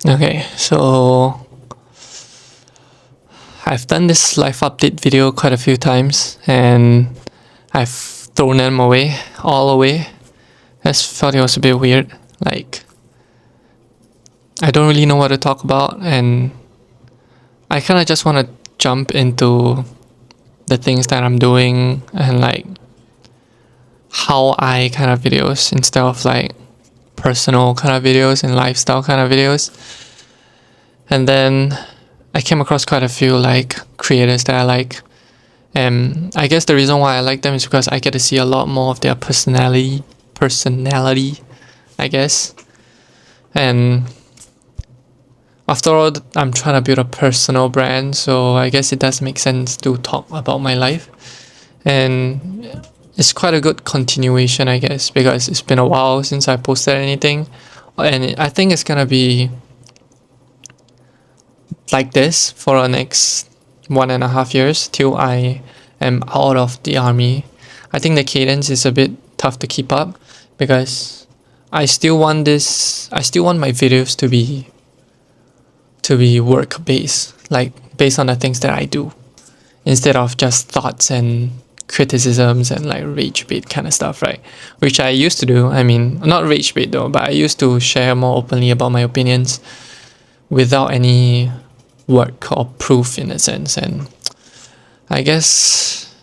Okay, so I've done this life update video quite a few times and I've thrown them away, all away. I just felt it was a bit weird. Like, I don't really know what to talk about, and I kind of just want to jump into the things that I'm doing and like how I kind of videos instead of like personal kind of videos and lifestyle kind of videos. And then I came across quite a few like creators that I like. And I guess the reason why I like them is because I get to see a lot more of their personality, I guess. And after all, I'm trying to build a personal brand, so I guess it does make sense to talk about my life. And it's quite a good continuation, I guess, because it's been a while since I posted anything. And I think it's gonna be like this for the next 1.5 years till I am out of the army. I think the cadence is a bit tough to keep up because I still want my videos to be work based, like based on the things that I do, instead of just thoughts and criticisms and like rage bait kind of stuff, right? Which I used to do. I mean, not rage bait though, but I used to share more openly about my opinions without any work or proof in a sense. And I guess,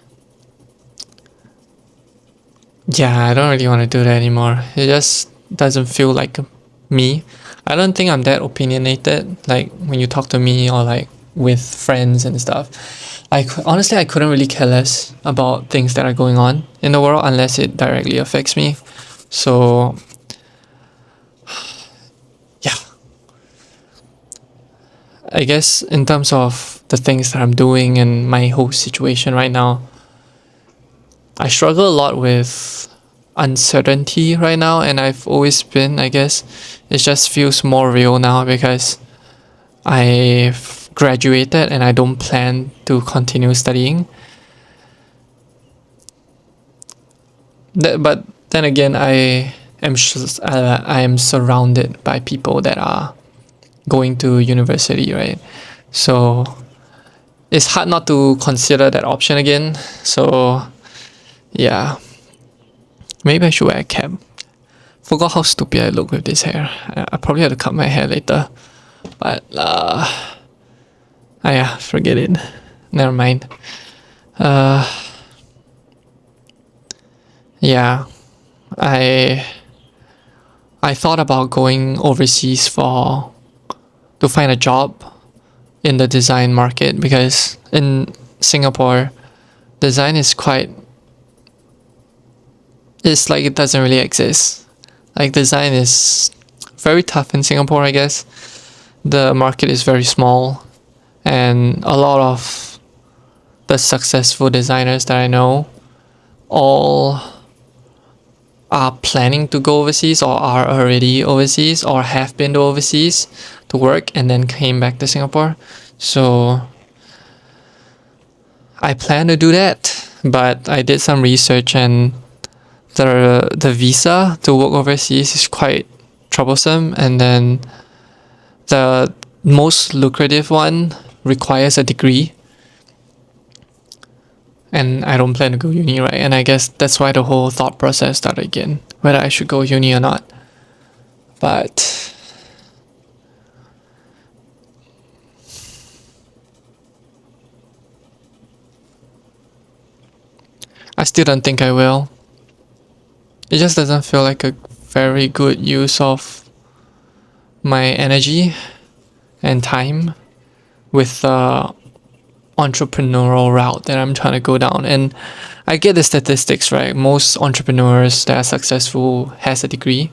yeah, I don't really want to do that anymore. It just doesn't feel like me. I don't think I'm that opinionated, like when you talk to me or like with friends and stuff. Honestly, I couldn't really care less about things that are going on in the world unless it directly affects me. So, yeah, I guess in terms of the things that I'm doing and my whole situation right now, I struggle a lot with uncertainty right now, and I've always been, I guess. It just feels more real now because I've graduated and I don't plan to continue studying. But then again, I am surrounded by people that are going to university, right? So it's hard not to consider that option again. So yeah, maybe I should wear a cap. Forgot how stupid I look with this hair. I probably have to cut my hair later. But yeah, forget it. Never mind. Yeah, I I thought about going overseas for to find a job in the design market because in Singapore, design is quite. It's like it doesn't really exist. Like design is very tough in Singapore, I guess. The market is very small, and a lot of the successful designers that I know all are planning to go overseas or are already overseas or have been to overseas to work and then came back to Singapore. So I plan to do that, but I did some research and the visa to work overseas is quite troublesome, and then the most lucrative one requires a degree, and I don't plan to go uni, right? And I guess that's why the whole thought process started again, whether I should go uni or not. But I still don't think I will. It just doesn't feel like a very good use of my energy and time with the entrepreneurial route that I'm trying to go down. And I get the statistics, right? Most entrepreneurs that are successful has a degree,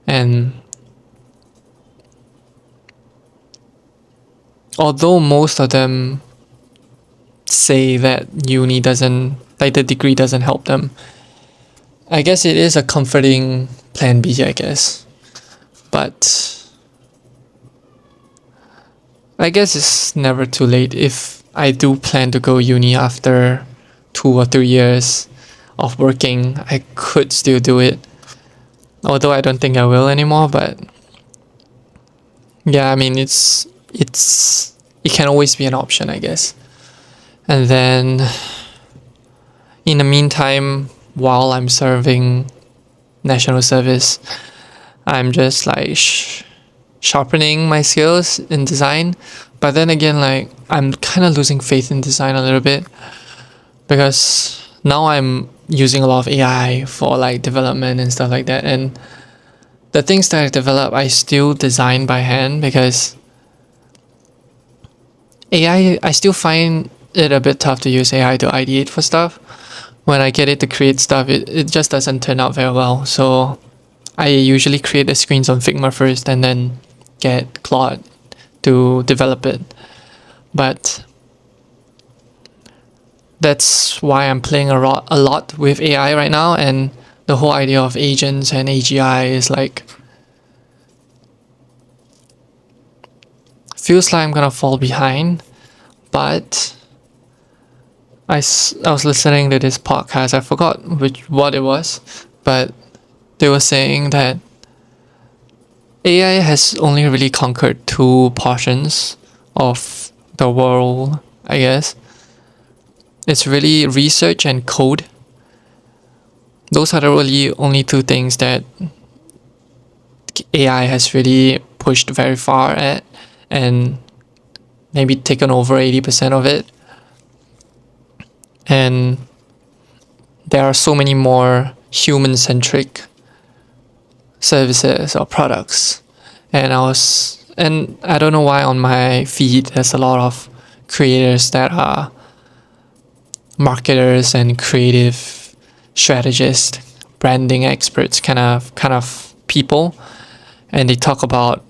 and although most of them say that uni doesn't, like the degree doesn't help them, I guess it is a comforting plan B, I guess. But I guess it's never too late if I do plan to go uni after 2 or 3 years of working. I could still do it, although I don't think I will anymore. But Yeah, I mean it can always be an option, I guess. And then in the meantime, while I'm serving national service, I'm just like sharpening my skills in design. But then again, like I'm kind of losing faith in design a little bit because now I'm using a lot of AI for like development and stuff like that. And the things that I develop, I still design by hand because I still find it a bit tough to use AI to ideate for stuff. When I get it to create stuff, it just doesn't turn out very well. So I usually create the screens on Figma first and then get Claude to develop it. But that's why I'm playing a lot with AI right now, and the whole idea of agents and AGI is like feels like I'm gonna fall behind. But I was listening to this podcast. I forgot what it was, but they were saying that AI has only really conquered two portions of the world, I guess. It's really research and code. Those are the really only two things that AI has really pushed very far at and maybe taken over 80% of it. And there are so many more human centric services or products. And I don't know why on my feed there's a lot of creators that are marketers and creative strategists, branding experts kind of people, and they talk about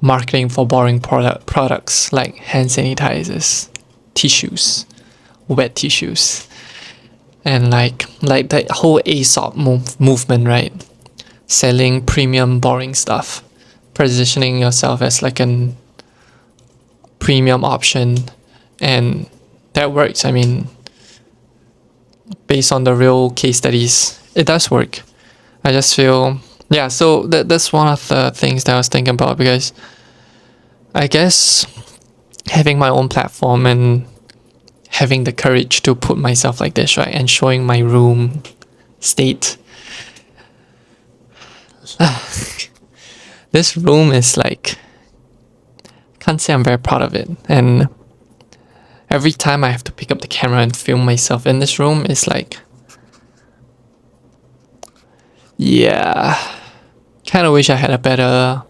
marketing for boring products like hand sanitizers, tissues, wet tissues, and like the whole ASOP movement, right? Selling premium boring stuff, positioning yourself as like an premium option, and that works. I mean, based on the real case studies, it does work. I just feel, yeah, so that's one of the things that I was thinking about, because I guess having my own platform and having the courage to put myself like this, right, and showing my room state. This room is like, can't say I'm very proud of it. And every time I have to pick up the camera and film myself in this room, it's like, yeah, kind of wish I had a better,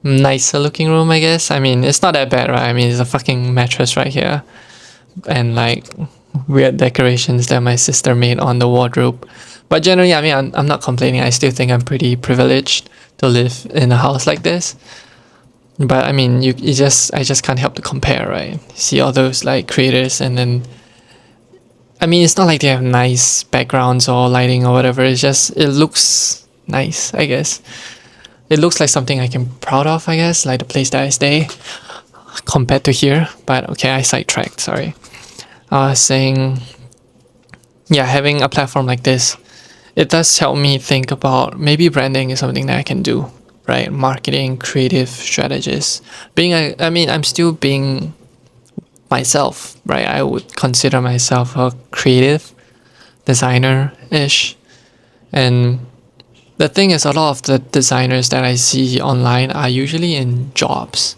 nicer looking room, I guess. I mean, it's not that bad, right? I mean, there's a fucking mattress right here and like weird decorations that my sister made on the wardrobe. But generally, I mean, I'm not complaining. I still think I'm pretty privileged to live in a house like this. But I mean, I just can't help to compare, right? See all those like creators, and then, I mean, it's not like they have nice backgrounds or lighting or whatever. It's just, it looks nice, I guess. It looks like something I can be proud of, I guess, like the place that I stay compared to here. But okay, I sidetracked, sorry. I was saying, yeah, having a platform like this, it does help me think about maybe branding is something that I can do, right? Marketing, creative strategist. I mean, I'm still being myself, right? I would consider myself a creative designer-ish. And the thing is, a lot of the designers that I see online are usually in jobs.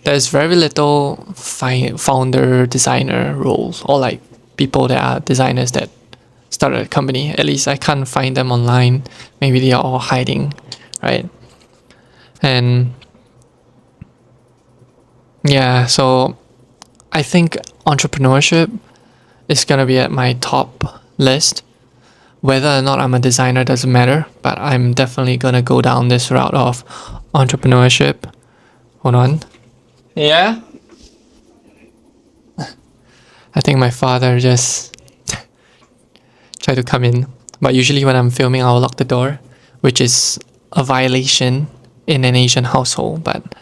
There's very little founder designer roles, or like people that are designers that started a company. At least I can't find them online. Maybe they are all hiding, right? And yeah, so I think entrepreneurship is gonna be at my top list. Whether or not I'm a designer doesn't matter, but I'm definitely gonna go down this route of entrepreneurship. Hold on. Yeah? I think my father just tried to come in. But usually when I'm filming, I'll lock the door, which is a violation in an Asian household. But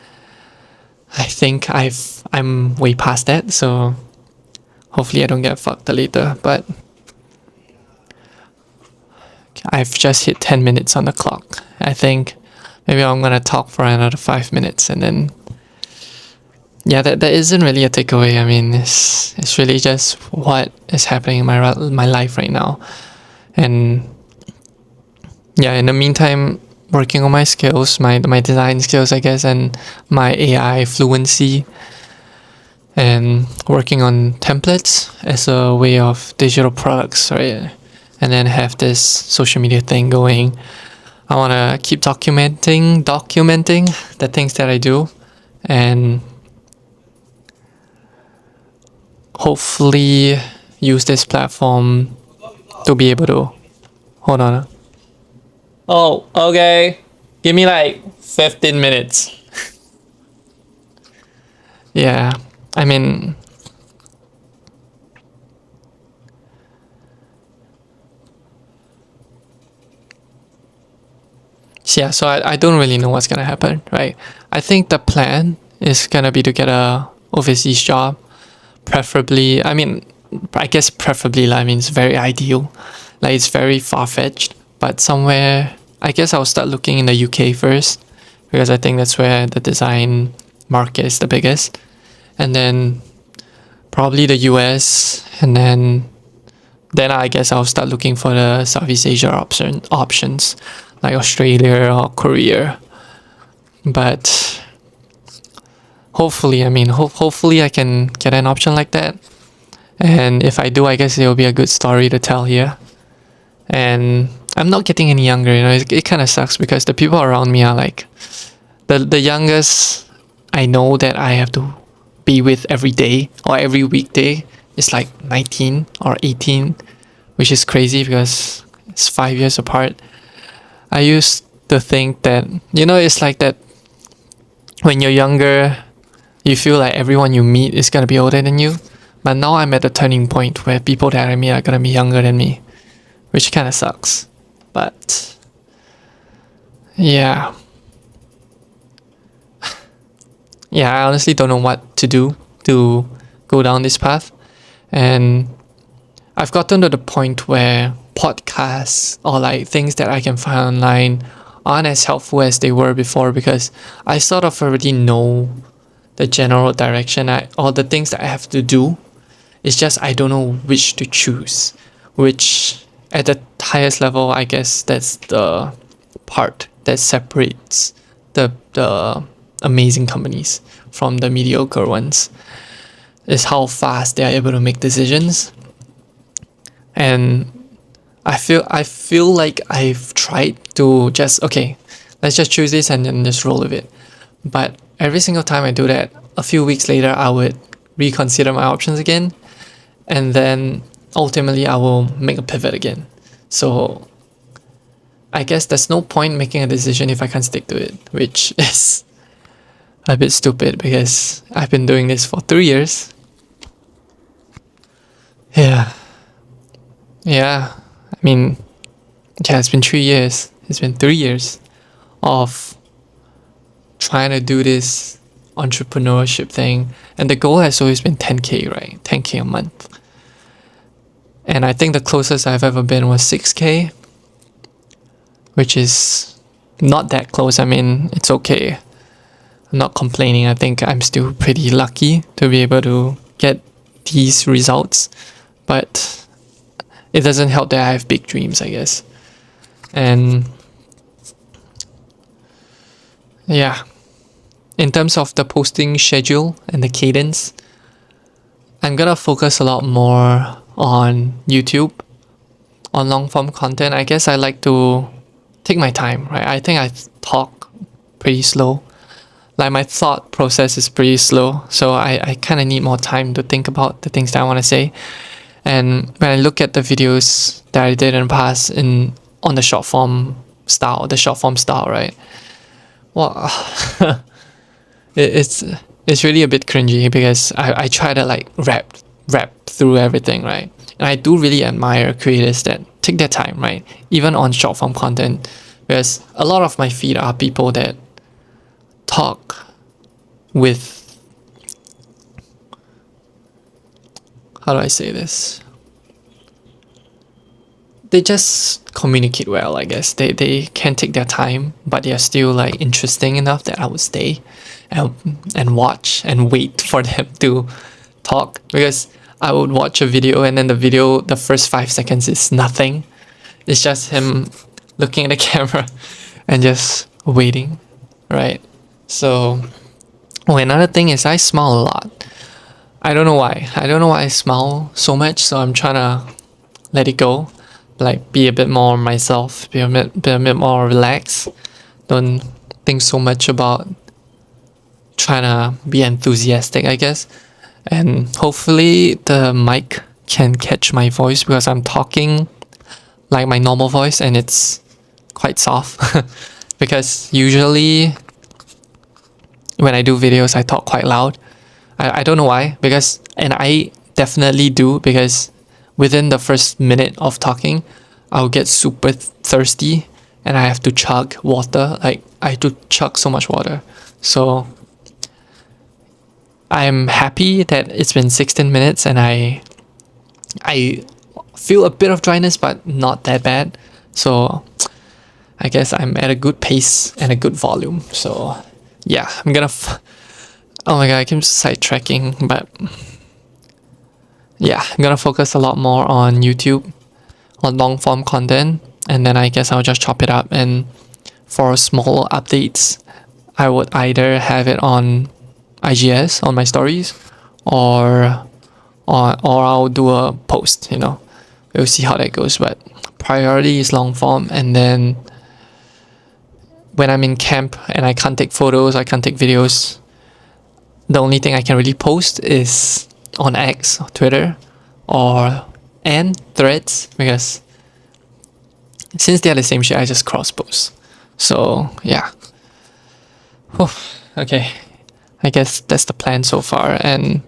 I think I'm way past that, so hopefully I don't get fucked later. But I've just hit 10 minutes on the clock. I think maybe I'm gonna talk for another 5 minutes, and then yeah, that isn't really a takeaway. I mean, it's really just what is happening in my life right now, and yeah, in the meantime, working on my skills, my design skills, I guess, and my AI fluency, and working on templates as a way of digital products, right? And then have this social media thing going. I want to keep documenting the things that I do, and hopefully use this platform to be able to hold on. Oh, okay. Give me like 15 minutes. Yeah, I mean, yeah, so I don't really know what's gonna happen, right? I think the plan is gonna be to get a overseas job, preferably. I mean, I guess preferably, like, I mean, it's very ideal, like it's very far fetched, but somewhere. I guess I'll start looking in the UK first, because I think that's where the design market is the biggest, and then probably the US, and then I guess I'll start looking for the Southeast Asia options, like Australia or Korea. But hopefully, I mean, hopefully I can get an option like that. And if I do, I guess it'll be a good story to tell here. And I'm not getting any younger, you know. It kind of sucks because the people around me are like the youngest I know that I have to be with every day or every weekday is like 19 or 18, which is crazy because it's 5 years apart. I used to think that, you know, it's like that when you're younger, you feel like everyone you meet is gonna be older than you. But now I'm at the turning point where people that I meet are gonna be younger than me, which kind of sucks. But yeah, yeah, I honestly don't know what to do to go down this path, and I've gotten to the point where podcasts or like things that I can find online aren't as helpful as they were before, because I sort of already know the general direction or the things that I have to do. It's just I don't know which to choose, which at the highest level, I guess that's the part that separates the amazing companies from the mediocre ones, is how fast they are able to make decisions. And I feel like I've tried to just, okay, let's just choose this and then just roll with it. But every single time I do that, a few weeks later I would reconsider my options again, and then ultimately I will make a pivot again. So I guess there's no point making a decision if I can't stick to it, which is a bit stupid because I've been doing this for 3 years. Yeah. Yeah. I mean, yeah, it's been 3 years. It's been 3 years of trying to do this entrepreneurship thing. And the goal has always been 10K, right? 10K a month. And I think the closest I've ever been was 6K, which is not that close. I mean, it's okay. I'm not complaining. I think I'm still pretty lucky to be able to get these results. But it doesn't help that I have big dreams, I guess. And yeah, in terms of the posting schedule and the cadence, I'm gonna focus a lot more on YouTube, on long form content. I guess I like to take my time, right? I think I talk pretty slow. Like my thought process is pretty slow. So I kind of need more time to think about the things that I want to say. And when I look at the videos that I did in the past on the short form style, right? Well, it's really a bit cringy because I try to like rap through everything, right? And I do really admire creators that take their time, right? Even on short form content, because a lot of my feed are people that talk with, how do I say this? they just communicate well, I guess. They can take their time, but they are still like interesting enough that I would stay and, and watch and wait for them to talk, because I would watch a video and then the first 5 seconds is nothing. It's just him looking at the camera and just waiting, right? So, oh, another thing is I smile a lot. I don't know why. I don't know why I smile so much, so I'm trying to let it go. Like, be a bit more myself, be a bit more relaxed. Don't think so much about trying to be enthusiastic, I guess. And hopefully the mic can catch my voice, because I'm talking like my normal voice and it's quite soft. Because usually when I do videos, I talk quite loud. I don't know why, because, and I definitely do, because within the first minute of talking, I'll get super thirsty and I have to chug water. Like, I have to chug so much water. So I'm happy that it's been 16 minutes and I feel a bit of dryness, but not that bad. So I guess I'm at a good pace and a good volume. So yeah, I'm gonna oh my god, I keep sidetracking, but yeah, I'm gonna focus a lot more on YouTube, on long form content, and then I guess I'll just chop it up. And for small updates, I would either have it on IGS on my stories, or I'll do a post. We'll see how that goes. But priority is long form, and then when I'm in camp and I can't take photos, I can't take videos, the only thing I can really post is on X, Twitter, and Threads, because since they're the same shit, I just cross post. So yeah. Whew. Okay, I guess that's the plan so far, and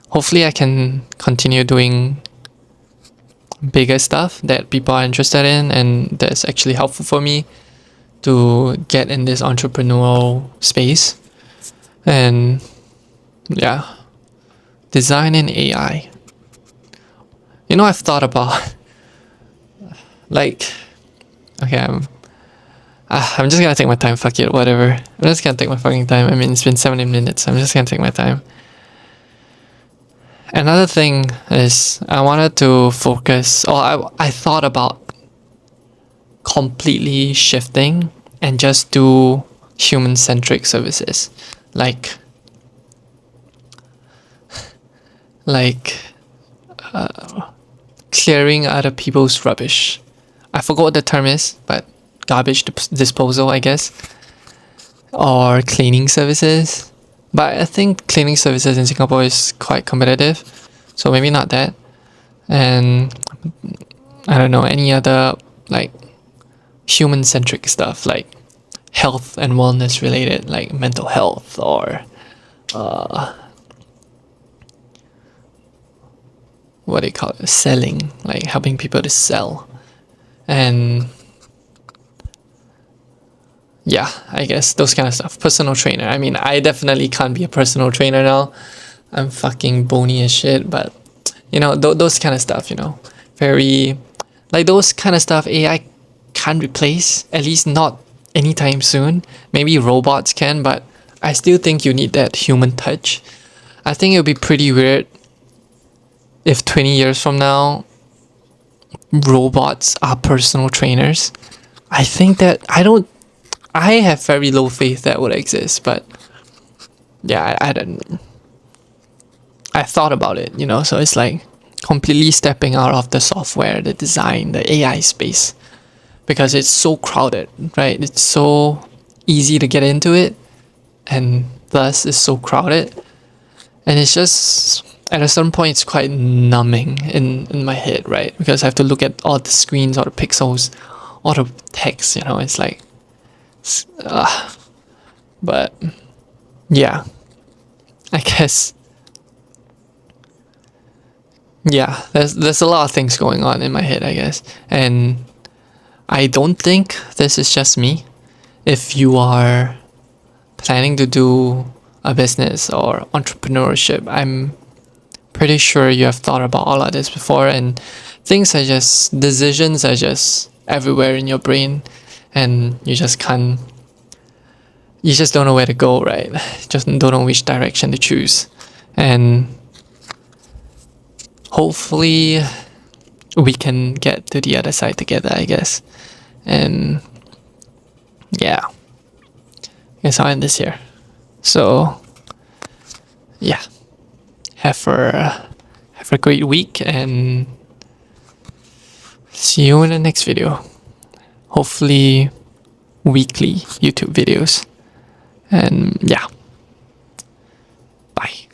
hopefully I can continue doing bigger stuff that people are interested in and that's actually helpful for me to get in this entrepreneurial space. And yeah, design in AI. I've thought about like, okay, I'm just gonna take my time. Fuck it, whatever. I'm just gonna take my fucking time. I mean, it's been 17 minutes. I'm just gonna take my time. Another thing is I wanted to focus, or I thought about completely shifting and just do human-centric services, like clearing other people's rubbish. I forgot what the term is, but garbage disposal, I guess, or cleaning services. But I think cleaning services in Singapore is quite competitive, so maybe not that. And I don't know, any other like human-centric stuff, like health and wellness related, like mental health, or what do you call it, selling, like helping people to sell. And yeah, I guess those kind of stuff. Personal trainer. I mean, I definitely can't be a personal trainer now. I'm fucking bony as shit, but those kind of stuff, very, like, those kind of stuff AI can't replace, at least not anytime soon. Maybe robots can, but I still think you need that human touch. I think it would be pretty weird if 20 years from now robots are personal trainers. I think that I have very low faith that would exist, but yeah, I thought about it, so it's like completely stepping out of the software, the design, the AI space, because it's so crowded, right? It's so easy to get into it, and thus it's so crowded, and it's just, at a certain point, it's quite numbing in my head, right? Because I have to look at all the screens, all the pixels, all the text, it's like, but yeah, I guess, yeah, there's a lot of things going on in my head, I guess. And I don't think this is just me. If you are planning to do a business or entrepreneurship, I'm pretty sure you have thought about all of this before, and decisions are just everywhere in your brain, and you just don't know where to go, right? Just don't know which direction to choose. And hopefully we can get to the other side together, I guess. And yeah, I guess I'll end this here. So yeah, have a great week, and see you in the next video. Hopefully weekly YouTube videos. And yeah, bye.